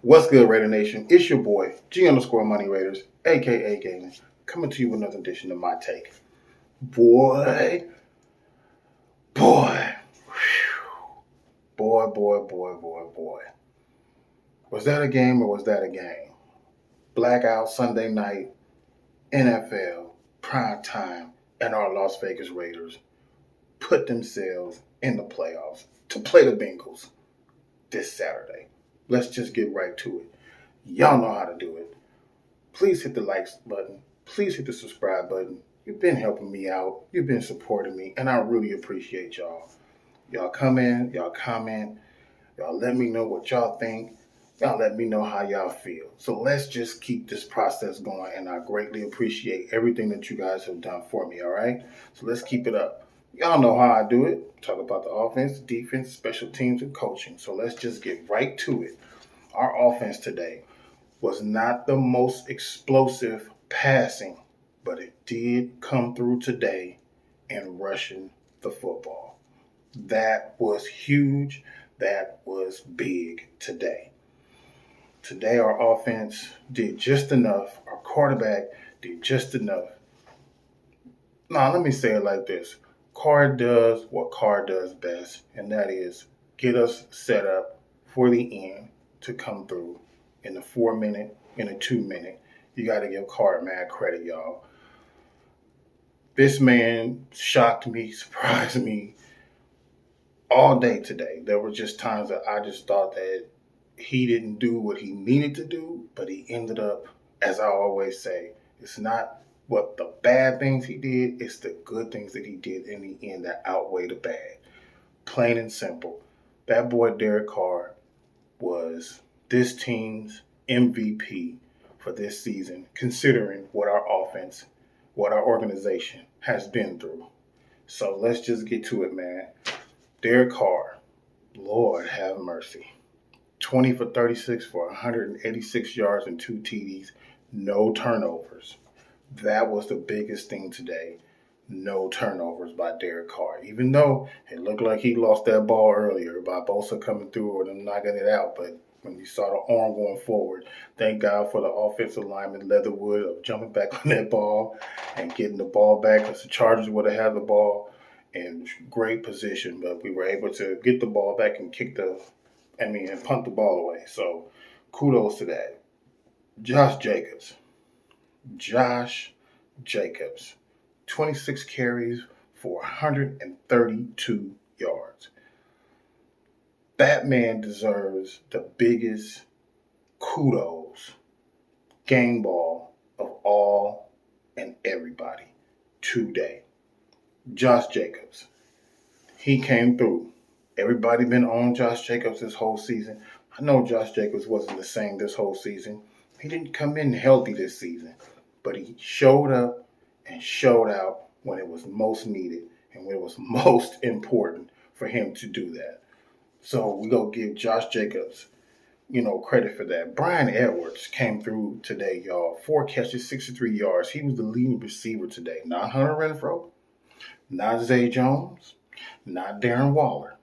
What's good, Raider Nation? It's your boy, G_Money Raiders, aka Gaming, coming to you with another edition of My Take. Boy, boy, boy. Was that a game or was that a game? Blackout Sunday night, NFL, prime time, and our Las Vegas Raiders put themselves in the playoffs to play the Bengals this Saturday. Let's just get right to it. Y'all know how to do it. Please hit the likes button. Please hit the subscribe button. You've been helping me out. You've been supporting me, and I really appreciate y'all. Y'all come in, y'all comment, y'all let me know what y'all think. Y'all let me know how y'all feel. So let's just keep this process going, and I greatly appreciate everything that you guys have done for me, all right? So let's keep it up. Y'all know how I do it. Talk about the offense, defense, special teams, and coaching. So let's just get right to it. Our offense today was not the most explosive passing, but it did come through today in rushing the football. That was huge. That was big today. Today, our offense did just enough. Our quarterback did just enough. Now, let me say it like this. Carr does what Carr does best, and that is get us set up for the end to come through in the 4-minute, in a 2-minute. You got to give Carr mad credit, y'all. This man shocked me, surprised me all day today. There were just times that I just thought that he didn't do what he needed to do, but he ended up, as I always say, it's not what the bad things he did, it's the good things that he did in the end that outweigh the bad. Plain and simple. That boy Derek Carr was this team's MVP for this season, considering what our offense, what our organization has been through. So let's just get to it, man. Derek Carr, Lord have mercy. 20 for 36 for 186 yards and 2 TDs, no turnovers. That was the biggest thing today. No turnovers by Derek Carr. Even though it looked like he lost that ball earlier by Bosa coming through or them knocking it out, but when you saw the arm going forward, thank God for the offensive lineman Leatherwood of jumping back on that ball and getting the ball back, because the Chargers would have had the ball in great position, but we were able to get the ball back and and punt the ball away. So kudos to that. Josh Jacobs, 26 carries for 132 yards. That man deserves the biggest kudos, game ball of all and everybody today. Josh Jacobs, he came through. Everybody been on Josh Jacobs this whole season. I know Josh Jacobs wasn't the same this whole season. He didn't come in healthy this season, but he showed up and showed out when it was most needed and when it was most important for him to do that. So we go give Josh Jacobs, credit for that. Bryan Edwards came through today, y'all. 4 catches, 63 yards. He was the leading receiver today. Not Hunter Renfrow, not Zay Jones, not Darren Waller.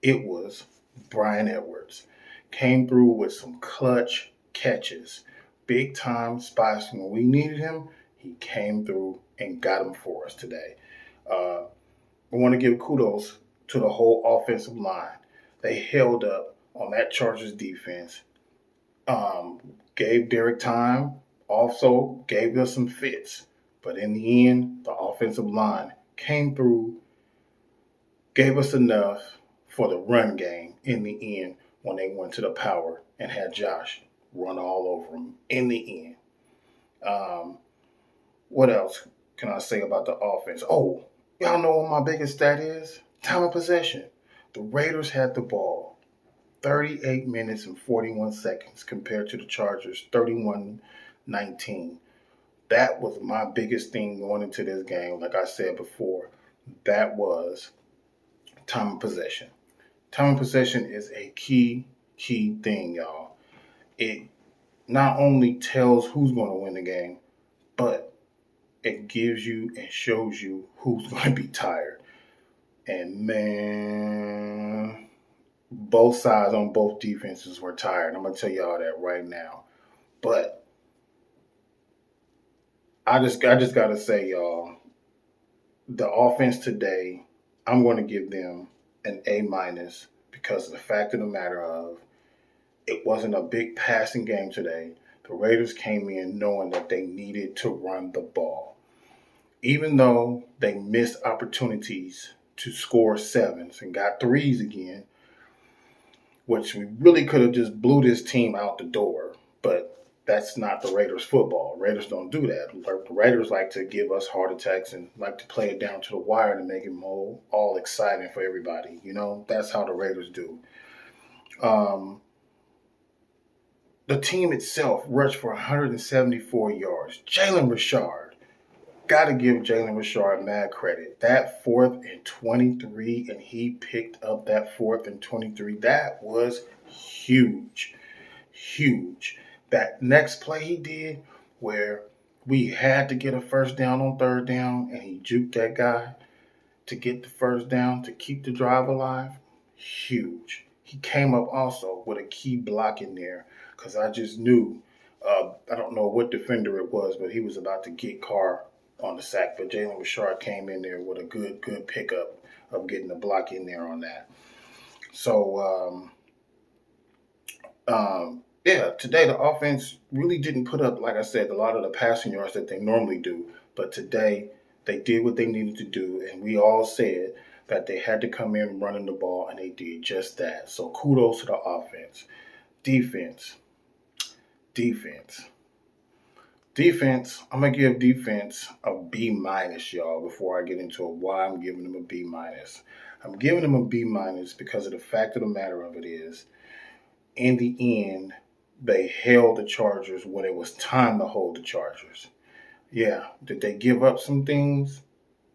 It was Bryan Edwards. Came through with some clutch catches. Big time spots when we needed him. He came through and got them for us today. I want to give kudos to the whole offensive line. They held up on that Chargers defense. Gave Derek time. Also gave us some fits. But in the end, the offensive line came through, gave us enough for the run game in the end when they went to the power and had Josh run all over them in the end. What else can I say about the offense? Oh, y'all know what my biggest stat is? Time of possession. The Raiders had the ball 38 minutes and 41 seconds compared to the Chargers 31-19. That was my biggest thing going into this game. Like I said before, that was time of possession. Time of possession is a key thing, y'all. It not only tells who's going to win the game, but it gives you and shows you who's going to be tired. And man, Both sides on both defenses were tired. I'm gonna tell you all that right now. But I just gotta say, y'all, the offense today, I'm going to give them an A minus because of the fact of the matter of it wasn't a big passing game today. The Raiders came in knowing that they needed to run the ball. Even though they missed opportunities to score sevens and got threes again, which we really could have just blew this team out the door. But that's not the Raiders football. Raiders don't do that. The Raiders like to give us heart attacks and like to play it down to the wire to make it more all exciting for everybody. That's how the Raiders do. Um, the team itself rushed for 174 yards. Jalen Richard, got to give Jalen Richard mad credit. That 4th and 23, and he picked up that 4th and 23. That was huge. Huge. That next play he did where we had to get a first down on 3rd down and he juked that guy to get the first down to keep the drive alive. Huge. He came up also with a key block in there because I just knew, I don't know what defender it was, but he was about to get Carr on the sack. But Jalen Richard came in there with a good pickup of getting the block in there on that. So, yeah, today the offense really didn't put up, like I said, a lot of the passing yards that they normally do. But today they did what they needed to do, and we all said that they had to come in running the ball, and they did just that. So kudos to the offense. Defense. Defense. Defense. I'm gonna give defense a B minus, y'all. Before I get into why I'm giving them a B minus, I'm giving them a B minus because of the fact of the matter of it is, in the end, they held the Chargers when it was time to hold the Chargers. Yeah, did they give up some things?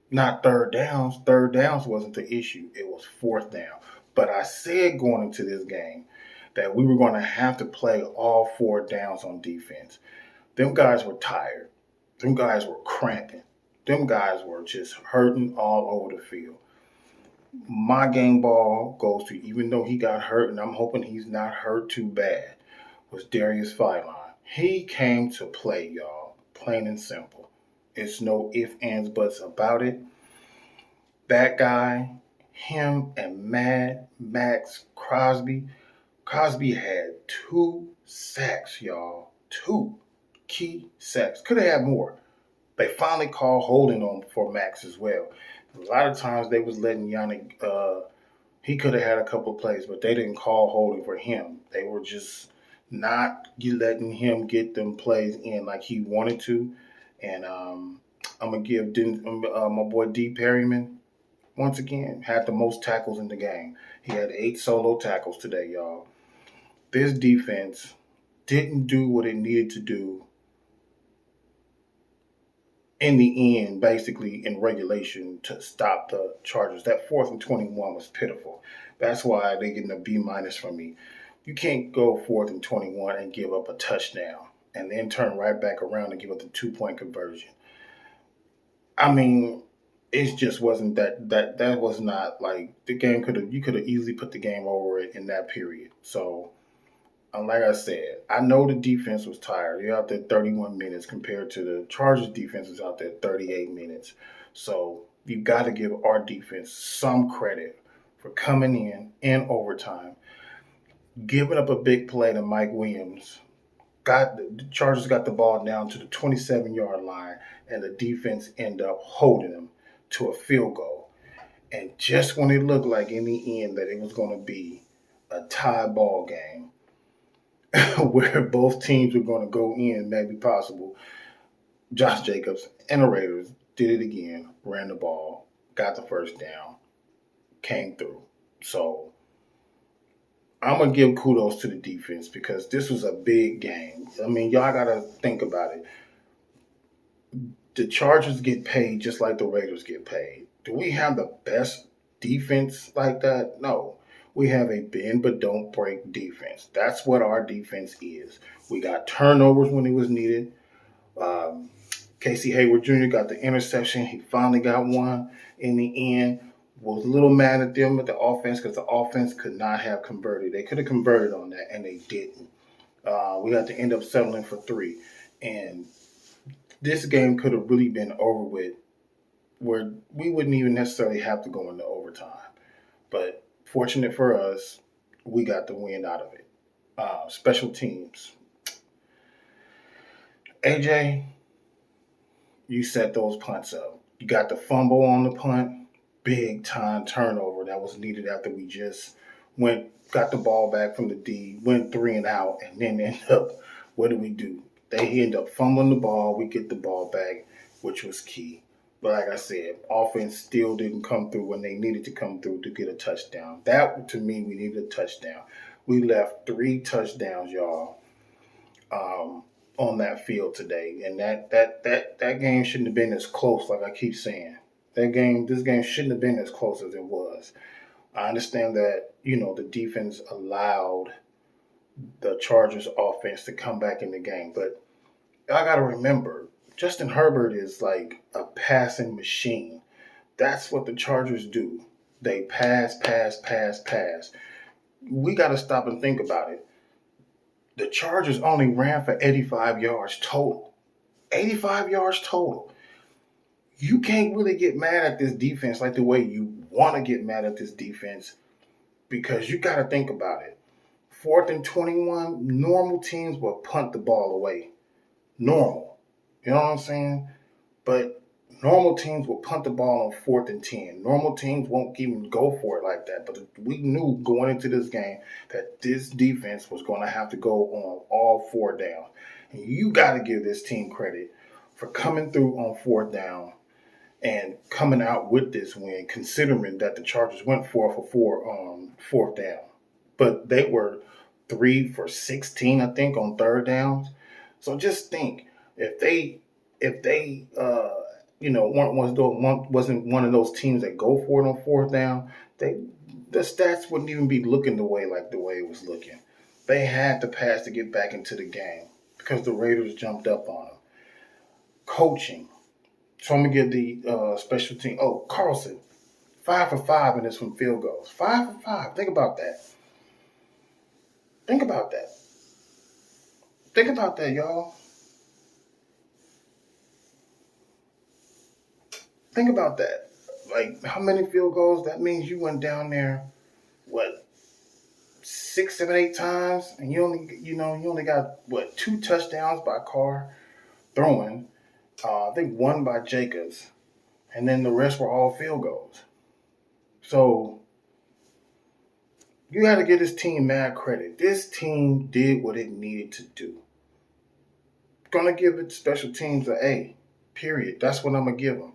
Not third downs. Third downs wasn't the issue. It was 4th down. But I said going into this game that we were going to have to play all 4 downs on defense. Them guys were tired. Them guys were cramping. Them guys were just hurting all over the field. My game ball goes to, even though he got hurt, and I'm hoping he's not hurt too bad, was Darius Philon. He came to play, y'all. Plain and simple. It's no ifs, ands, buts about it. That guy, him and Mad Max Crosby. Crosby had 2 sacks, y'all. 2 key sacks. Could have had more. They finally called holding on for Max as well. A lot of times they was letting Yannick, he could have had a couple of plays, but they didn't call holding for him. They were just not letting him get them plays in like he wanted to. And I'm going to give my boy D. Perryman, once again, had the most tackles in the game. He had 8 solo tackles today, y'all. This defense didn't do what it needed to do in the end, basically in regulation, to stop the Chargers. That 4th and 21 was pitiful. That's why they're getting a B minus from me. You can't go 4th and 21 and give up a touchdown and then turn right back around and give up the 2-point conversion. I mean, it just wasn't that was not like the game you could have easily put the game over it in that period. So like I said, I know the defense was tired. You're out there 31 minutes compared to the Chargers defense is out there 38 minutes. So you got to give our defense some credit for coming in overtime, giving up a big play to Mike Williams. The Chargers got the ball down to the 27-yard line, and the defense ended up holding them to a field goal. And just when it looked like in the end that it was going to be a tie ball game, where both teams were going to go in, maybe possible, Josh Jacobs and the Raiders did it again, ran the ball, got the first down, came through. So I'm going to give kudos to the defense because this was a big game. I mean, y'all got to think about it. The Chargers get paid just like the Raiders get paid. Do we have the best defense like that? No. We have a bend but don't break defense. That's what our defense is. We got turnovers when it was needed. Casey Hayward Jr. got the interception. He finally got one in the end. Was a little mad at them with the offense because the offense could not have converted. They could have converted on that, and they didn't. We had to end up settling for 3. And this game could have really been over with where we wouldn't even necessarily have to go into overtime. But fortunate for us, we got the win out of it. Special teams. AJ, you set those punts up. You got the fumble on the punt, big time turnover that was needed after we just got the ball back from the D, went 3 and out, and then end up, what do we do? They end up fumbling the ball. We get the ball back, which was key. But like I said, offense still didn't come through when they needed to come through to get a touchdown. That, to me, we needed a touchdown. We left 3 touchdowns, y'all, on that field today, and that game shouldn't have been as close. Like I keep saying, this game shouldn't have been as close as it was. I understand that the defense allowed the Chargers offense to come back in the game, but I got to remember, Justin Herbert is like a passing machine. That's what the Chargers do. They pass, pass, pass, pass. We got to stop and think about it. The Chargers only ran for 85 yards total. 85 yards total. You can't really get mad at this defense like the way you want to get mad at this defense, because you got to think about it. 4th and 21, normal teams will punt the ball away. Normal. You know what I'm saying? But normal teams will punt the ball on 4th and 10. Normal teams won't even go for it like that. But we knew going into this game that this defense was going to have to go on all 4 downs. And you got to give this team credit for coming through on 4th down and coming out with this win, considering that the Chargers went 4 for 4 on 4th down. But they were 3 for 16, I think, on 3rd downs. So just think, if they wasn't one of those teams that go for it on 4th down, the stats wouldn't even be looking the way it was looking. They had to pass to get back into the game because the Raiders jumped up on them. Coaching. So I'm gonna give the special team. Oh, Carlson, 5 for 5 in this from field goals. 5 for 5. Think about that. Think about that. Think about that, y'all. Think about that. Like, how many field goals? That means you went down there, 6, 7, 8 times, and you only got 2 touchdowns by Carr throwing. I think 1 by Jacobs, and then the rest were all field goals. So you got to give this team mad credit. This team did what it needed to do. Gonna give it special teams an A. Period. That's what I'm gonna give them,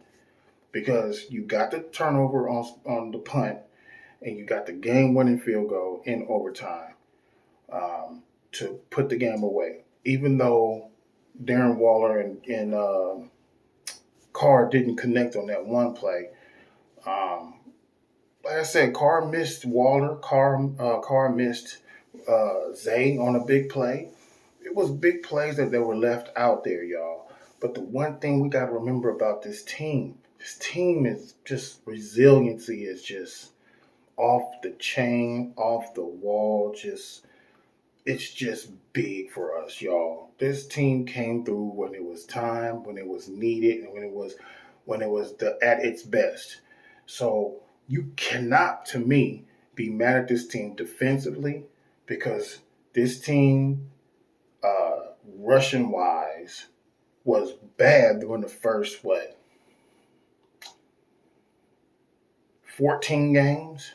because you got the turnover on the punt, and you got the game-winning field goal in overtime to put the game away. Even though Darren Waller and Carr didn't connect on that one play. Like I said, Carr missed Waller. Carr missed Zay on a big play. It was big plays that were left out there, y'all. But the one thing we got to remember about this team is just resiliency is just off the chain, off the wall. It's just big for us, y'all. This team came through when it was time, when it was needed, and when it was at its best. So you cannot, to me, be mad at this team defensively, because this team, rushing wise, was bad during the first 14 games,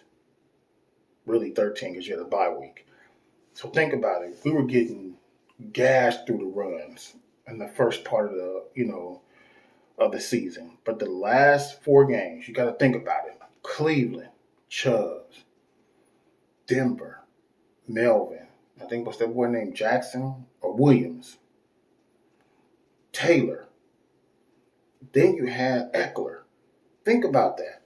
really 13 because you had a bye week. So think about it. We were getting gashed through the runs in the first part of the season. But the last 4 games, you got to think about it. Cleveland, Chubbs, Denver, Melvin. I think what's that boy named Jackson or Williams? Taylor. Then you had Eckler. Think about that.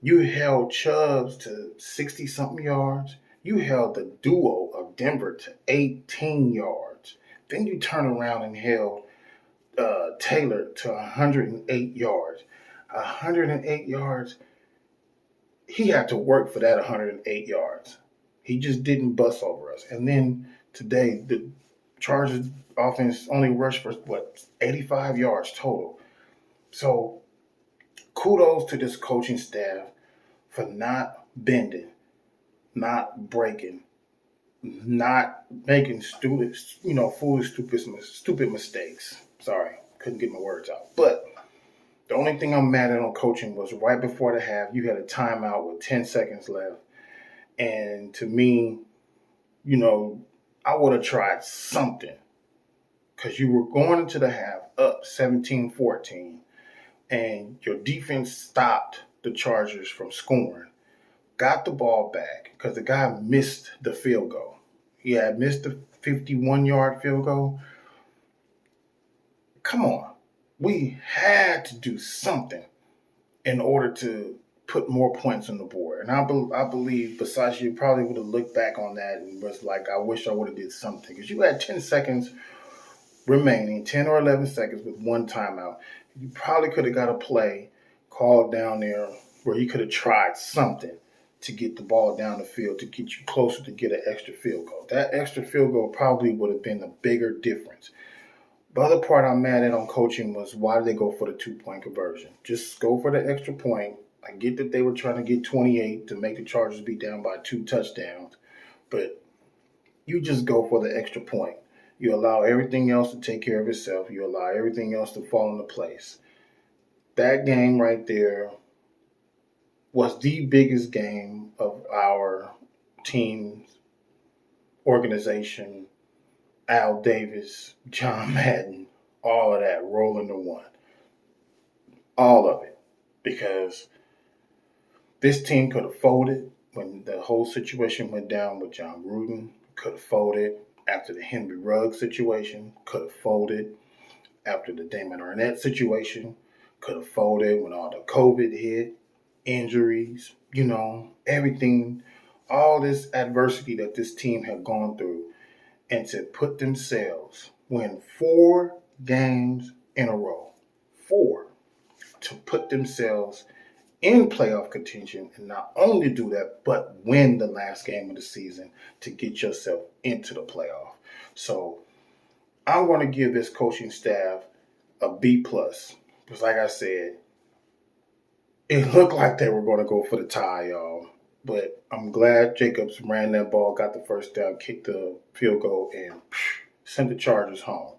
You held Chubbs to 60-something yards. You held the duo of Denver to 18 yards. Then you turn around and held Taylor to 108 yards. 108 yards. He had to work for that 108 yards. He just didn't bust over us. And then today, the Chargers offense only rushed for 85 yards total. So kudos to this coaching staff for not bending, not breaking, not making foolish, stupid mistakes. Sorry, couldn't get my words out. But the only thing I'm mad at on coaching was right before the half, you had a timeout with 10 seconds left. And to me, I would have tried something because you were going into the half up 17-14, and your defense stopped the Chargers from scoring, got the ball back because the guy missed the field goal. He had missed the 51-yard field goal. Come on. We had to do something in order to put more points on the board. And I believe Bisaccia probably would have looked back on that and was like, I wish I would have did something. Because you had 10 seconds remaining, 10 or 11 seconds with one timeout. You probably could have got a play called down there where you could have tried something to get the ball down the field to get you closer to get an extra field goal. That extra field goal probably would have been a bigger difference. The other part I'm mad at on coaching was why did they go for the 2-point conversion? Just go for the extra point. I get that they were trying to get 28 to make the Chargers be down by 2 touchdowns, but you just go for the extra point. You allow everything else to take care of itself. You allow everything else to fall into place. That game right there was the biggest game of our team's organization. Al Davis, John Madden, all of that roll into one. All of it. Because this team could have folded when the whole situation went down with John Gruden. Could have folded after the Henry Ruggs situation. Could have folded after the Damon Arnett situation. Could have folded when all the COVID hit. Injuries, everything. All this adversity that this team had gone through. And to put themselves, win 4 games in a row. 4. To put themselves in playoff contention and not only do that, but win the last game of the season to get yourself into the playoff. So I'm going to give this coaching staff a B+. Because like I said, it looked like they were going to go for the tie, y'all. But I'm glad Jacobs ran that ball, got the first down, kicked the field goal, and sent the Chargers home.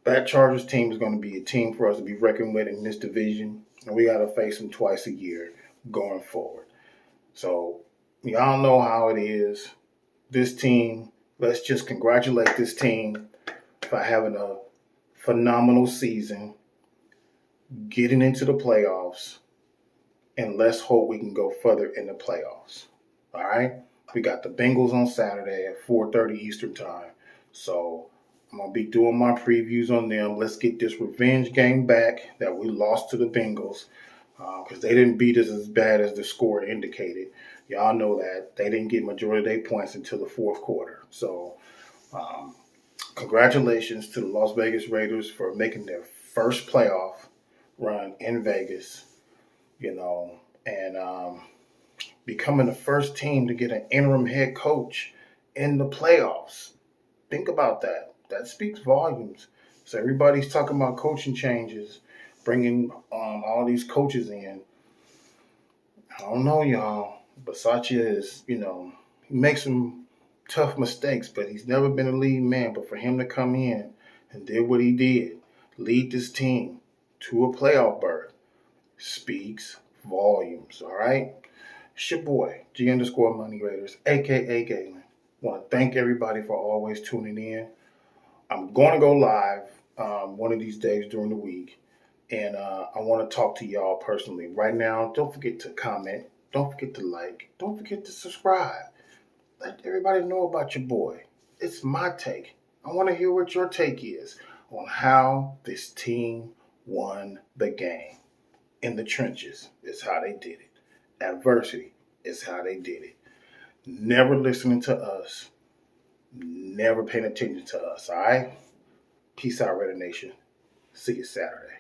That Chargers team is going to be a team for us to be reckoned with in this division, and we got to face them twice a year going forward. So y'all know how it is. This team, let's just congratulate this team for having a phenomenal season, getting into the playoffs, and let's hope we can go further in the playoffs. All right? We got the Bengals on Saturday at 4:30 Eastern Time. So I'm going to be doing my previews on them. Let's get this revenge game back that we lost to the Bengals because they didn't beat us as bad as the score indicated. Y'all know that. They didn't get majority of their points until the fourth quarter. So congratulations to the Las Vegas Raiders for making their first playoff run in Vegas. And becoming the first team to get an interim head coach in the playoffs. Think about that. That speaks volumes. So everybody's talking about coaching changes, bringing all these coaches in. I don't know, y'all. Bisaccia is, he makes some tough mistakes, but he's never been a lead man. But for him to come in and did what he did, lead this team to a playoff berth, speaks volumes, all right? It's your boy, G_Money Raiders, a.k.a. Galen. Want to thank everybody for always tuning in. I'm going to go live one of these days during the week, and I want to talk to y'all personally. Right now, don't forget to comment. Don't forget to like. Don't forget to subscribe. Let everybody know about your boy. It's my take. I want to hear what your take is on how this team won the game. In the trenches is how they did it. Adversity is how they did it. Never listening to us. Never paying attention to us, all right? Peace out, Raider Nation. See you Saturday.